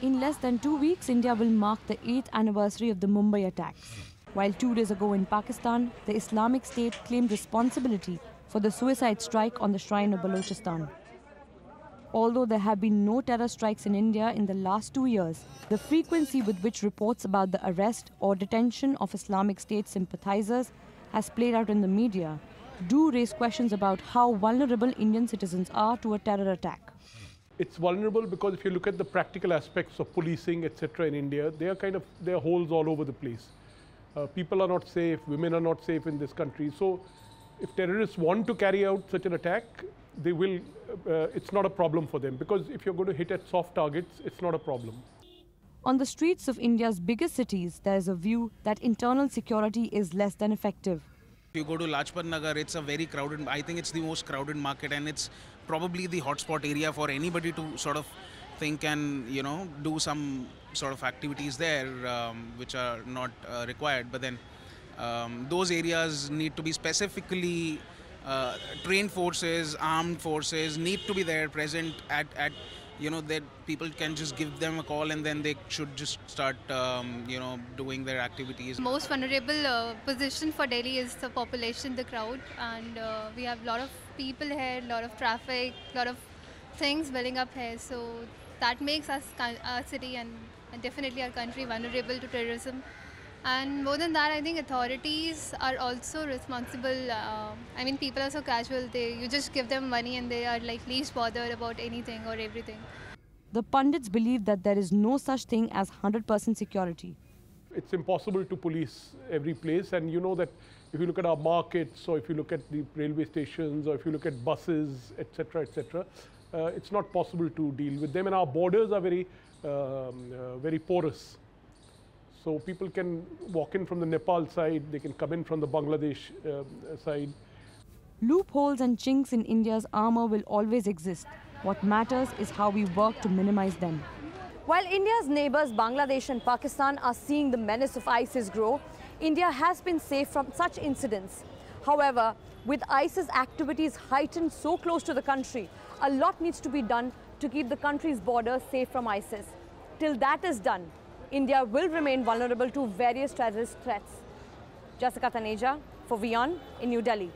In less than 2 weeks, India will mark the 8th anniversary of the Mumbai attacks. While 2 days ago in Pakistan, the Islamic State claimed responsibility for the suicide strike on the shrine of Balochistan. Although there have been no terror strikes in India in the last 2 years, the frequency with which reports about the arrest or detention of Islamic State sympathizers has played out in the media do raise questions about how vulnerable Indian citizens are to a terror attack. It's vulnerable because if you look at the practical aspects of policing, etc. in India, there are holes all over the place. People are not safe, women are not safe in this country. So if terrorists want to carry out such an attack, they will, it's not a problem for them, because if you're going to hit at soft targets, it's not a problem. On the streets of India's biggest cities, there is a view that internal security is less than effective. If you go to Lajpat Nagar, it's a very crowded, I think it's the most crowded market, and it's probably the hotspot area for anybody to sort of think and, do some sort of activities there which are not required. But then those areas need to be specifically trained forces, armed forces need to be there present at that people can just give them a call and then they should just start, doing their activities. Most vulnerable position for Delhi is the population, the crowd, and we have a lot of people here, a lot of traffic, a lot of things building up here. So that makes us, our city and definitely our country vulnerable to terrorism. And more than that, I think authorities are also responsible. People are so casual. You just give them money and they are like least bothered about anything or everything. The pundits believe that there is no such thing as 100% security. It's impossible to police every place, and you know that if you look at our markets, or if you look at the railway stations, or if you look at buses, etc., it's not possible to deal with them, and our borders are very porous. So people can walk in from the Nepal side, they can come in from the Bangladesh side. Loopholes and chinks in India's armor will always exist. What matters is how we work to minimize them. While India's neighbors Bangladesh and Pakistan are seeing the menace of ISIS grow, India has been safe from such incidents. However, with ISIS activities heightened so close to the country, a lot needs to be done to keep the country's borders safe from ISIS. Till that is done, India will remain vulnerable to various terrorist threats. Jessica Taneja for Wion in New Delhi.